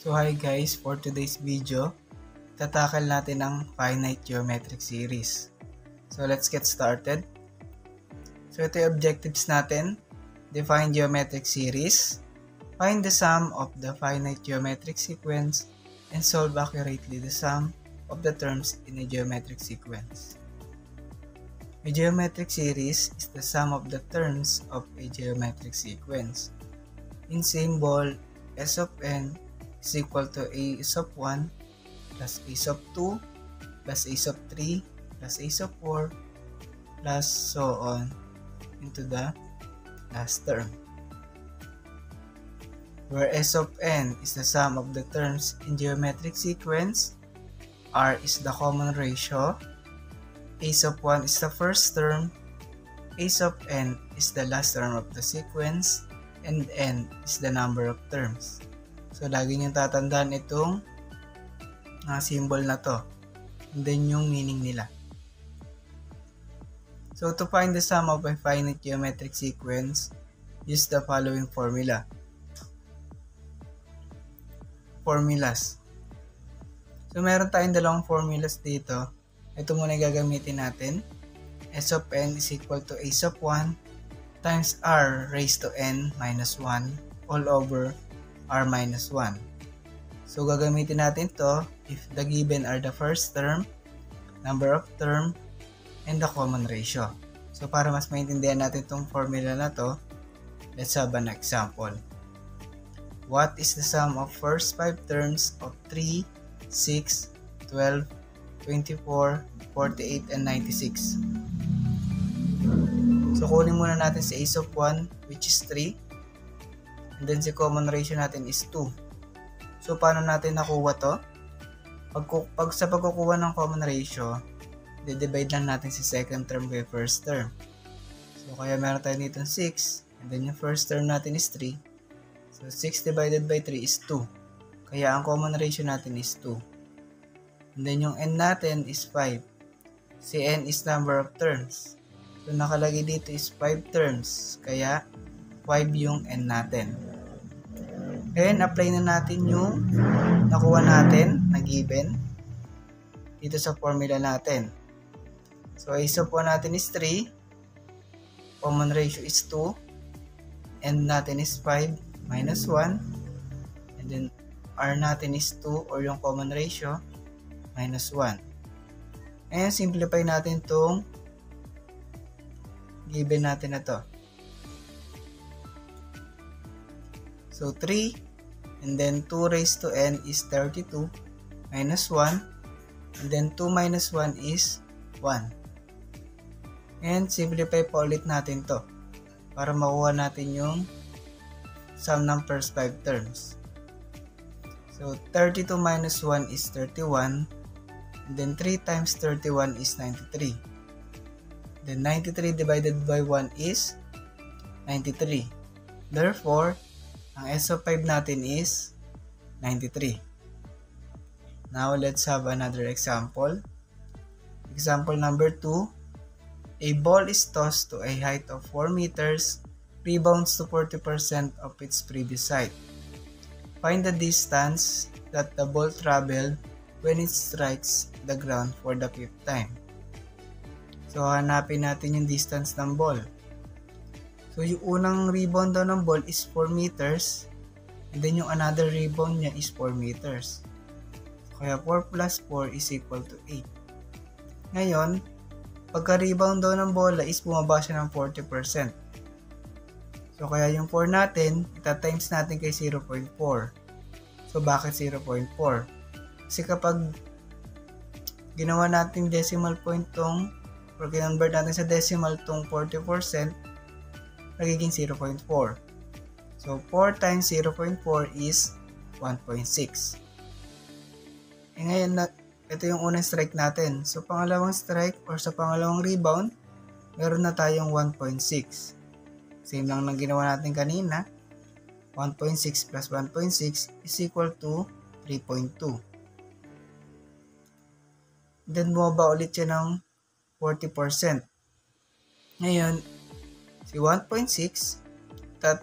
So hi guys, for today's video, tatakal natin ang finite geometric series. So let's get started. So ito yung objectives natin. Define geometric series, find the sum of the finite geometric sequence, and solve accurately the sum of the terms in a geometric sequence. A geometric series is the sum of the terms of a geometric sequence. In symbol, S of n is equal to a sub 1 plus a sub 2 plus a sub 3 plus a sub 4 plus so on into the last term, where S of n is the sum of the terms in geometric sequence, R is the common ratio, a sub 1 is the first term, a sub n is the last term of the sequence, and n is the number of terms. So, lagi niyong tatandaan itong symbol na to. And then yung meaning nila. So, to find the sum of a finite geometric sequence, use the following formula. Formulas. So, meron tayong dalawang formulas dito. Ito muna yung gagamitin natin. S of n is equal to a sub 1 times r raised to n minus 1 all over r minus 1. So, gagamitin natin to if the given are the first term, number of term, and the common ratio. So, para mas maintindihan natin itong formula na to, let's have an example. What is the sum of first 5 terms of 3, 6, 12, 24, 48, and 96? So, kunin muna natin si a sub 1, which is 3. And then, si common ratio natin is 2. So, paano natin nakuha to? Pag sa pagkukuha ng common ratio, divide lang natin si second term kay first term. So, kaya meron tayo dito 6. And then, yung first term natin is 3. So, 6 divided by 3 is 2. Kaya, ang common ratio natin is 2. And then, yung n natin is 5. Si n is number of terms. So, nakalagay dito is 5 terms. Kaya, 5 yung n natin. And apply na natin yung nakuha natin na given dito sa formula natin. So, a sub 1 natin is 3. Common ratio is 2. N natin is 5 minus 1. And then, R natin is 2 or yung common ratio minus 1. And simplify natin itong given natin na to. So, 3, and then 2 raised to n is 32, minus 1, and then 2 minus 1 is 1. And simplify pa ulit natin to para makuha natin yung sum ng first 5 terms. So, 32 minus 1 is 31, and then 3 times 31 is 93. Then, 93 divided by 1 is 93. Therefore, ang S of 5 natin is 93. Now, let's have another example. Example number 2. A ball is tossed to a height of 4 meters, rebounds to 40% of its previous height. Find the distance that the ball traveled when it strikes the ground for the 5th time. So, hanapin natin yung distance ng ball. So, yung unang rebound daw ng ball is 4 meters. And then, yung another rebound niya is 4 meters. Kaya, 4 plus 4 is equal to 8. Ngayon, pagka-rebound daw ng bola is bumaba siya ng 40%. So, kaya yung 4 natin, ita-times natin kay 0.4. So, bakit 0.4? Kasi kapag ginawa natin decimal point tong, or kinonvert natin sa decimal tong 40%, nagiging 0.4. So, 4 times 0.4 is 1.6. E ngayon, ito yung unang strike natin. So, pangalawang strike or sa pangalawang rebound, meron na tayong 1.6. Same lang ng ginawa natin kanina. 1.6 plus 1.6 is equal to 3.2. Then, bumaba ulit siya ng 40%. Ngayon, si 1.6,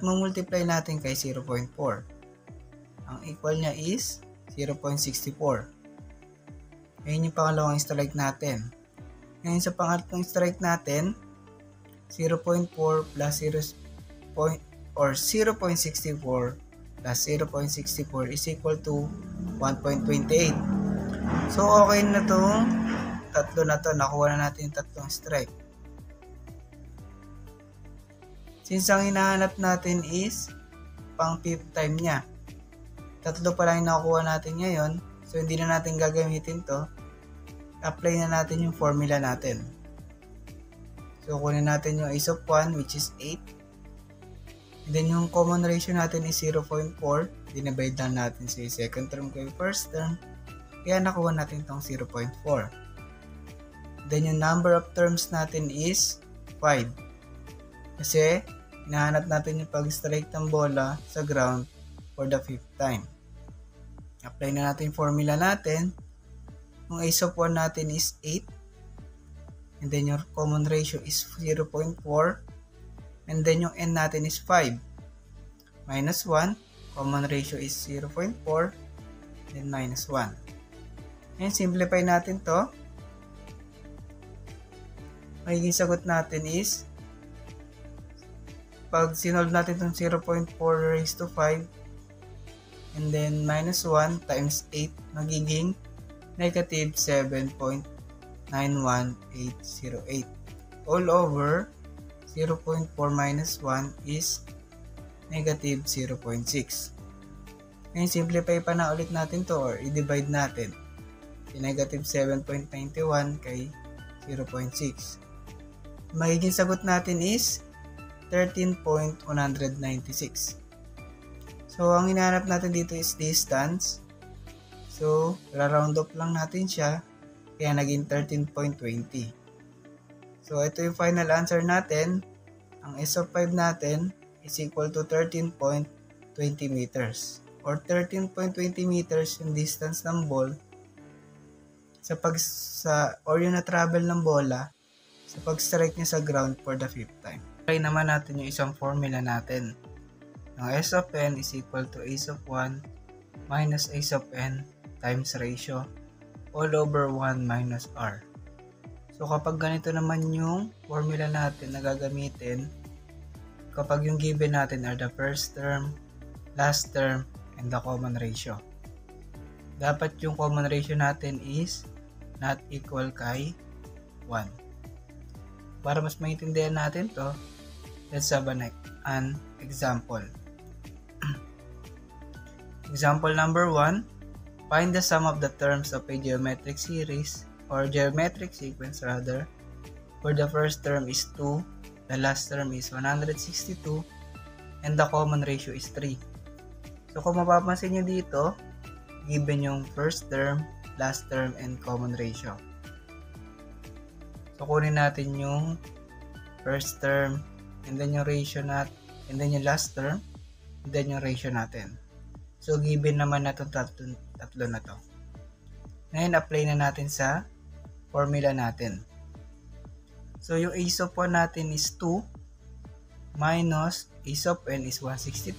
multiply natin kay 0.4. ang equal niya is 0.64. Ngayon yung pangalawang strike natin. Ngayon sa pangatlong strike natin, 0.4 plus 0.64 plus 0.64 is equal to 1.28. So, okay na itong tatlo na to. Nakuha na natin yung tatlong strike. Since ang hinahanap natin is pang fifth time niya. Tatlo pa lang yung nakuha natin ngayon. So, hindi na natin gagamitin to. Apply na natin yung formula natin. So, kunin natin yung ace of 1 which is 8. And then yung common ratio natin is 0.4. Dinivide lang natin sa second term kay first term. Kaya nakuha natin itong 0.4. Then yung number of terms natin is 5. Kasi hinahanap natin yung pag-strike ng bola sa ground for the fifth time. Apply na natin yung formula natin. Yung ace of 1 natin is 8. And then your common ratio is 0.4. And then yung n natin is 5. Minus 1. Common ratio is 0.4. Then minus 1. And simplify natin to. Magiging sagot natin is, pag sinolve natin itong 0.4 raised to 5, and then minus 1 times 8, magiging negative 7.91808. All over 0.4 minus 1 is negative 0.6. Ngayon, simplify pa na ulit natin to or i-divide natin. Yung negative 7.91 kay 0.6. Magiging sagot natin is 13.196. So, ang hinahanap natin dito is distance. So, ra-round off lang natin siya. Kaya naging 13.20. So, ito yung final answer natin. Ang S of 5 natin is equal to 13.20 meters. Or 13.20 meters yung distance ng ball or yung na-travel ng bola sa pag-strike niya sa ground for the fifth time. Try naman natin yung isang formula natin. Ang S of n is equal to ace of 1 minus ace of n times ratio all over 1 minus r. So kapag ganito naman yung formula natin na gagamitin, kapag yung given natin are the first term, last term, and the common ratio. Dapat yung common ratio natin is not equal kay 1. Para mas maintindihan natin to, let's have an example. Example number 1, find the sum of the terms of a geometric series or geometric sequence rather, where the first term is 2, the last term is 162, and the common ratio is 3. So kung mapapansin nyo dito, given yung first term, last term, and common ratio. So kunin natin yung first term, and then yung ratio and then yung last term, and then yung ratio natin. So given naman na itong tatlo na to. Ngayon apply na natin sa formula natin. So yung ace of 1 natin is 2 minus ace of n is 162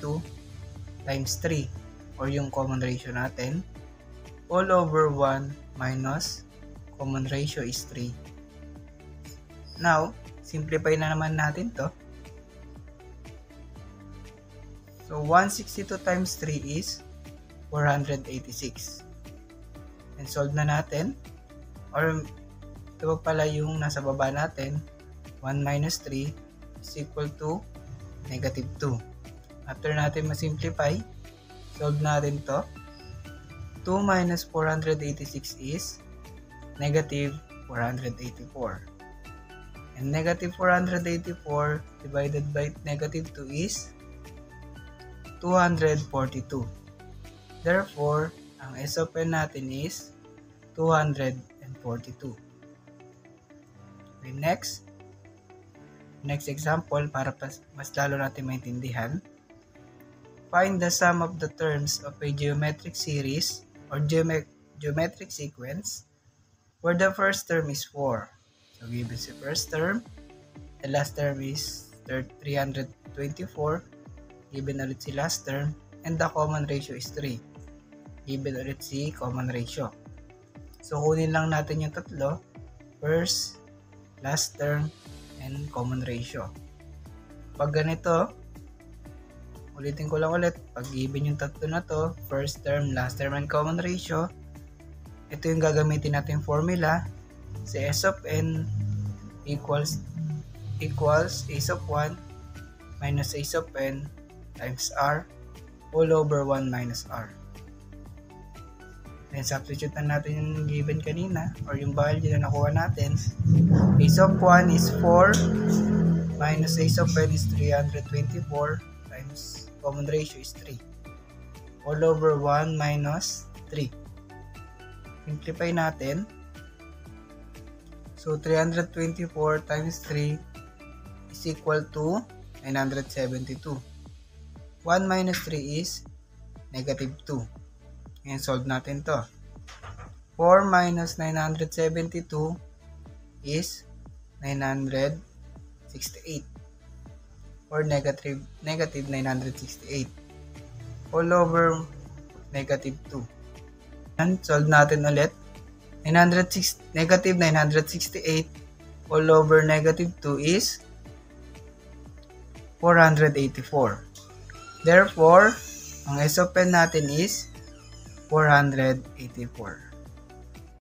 times 3 or yung common ratio natin all over 1 minus common ratio is 3. Now, simplify na naman natin to. So 162 times 3 is 486. And solve na natin. Or ito pala yung nasa baba natin. 1 minus 3 is equal to negative 2. After natin masimplify, solve natin to. 2 minus 486 is negative 484. And negative 484 divided by negative 2 is 242. Therefore, ang S of n natin is 242. Okay, next example para mas lalo natin maintindihan. Find the sum of the terms of a geometric series or geometric sequence where the first term is 4. So given the first term, the last term is 324. Given ulit si last term, and the common ratio is 3. Given ulit si common ratio. So, kunin lang natin yung tatlo. First, last term, and common ratio. Pag ganito, ulitin ko lang ulit. Pag given yung tatlo na to, first term, last term, and common ratio, ito yung gagamitin natin formula. Si S of n equals a sub 1 minus a sub n times r all over 1 minus r. Then substitute na natin yung given kanina or yung value na nakuha natin. A sub 1 is 4 minus a sub n is 324 times common ratio is 3 all over 1 minus 3. Simplify natin. So 324 times 3 is equal to 972. 1 minus 3 is negative 2. Ngayon solve natin to. 4 minus 972 is 968 or negative 968 all over negative 2. And solve natin ulit. Negative 968 all over negative 2 is 484. Therefore, ang S of n natin is 484.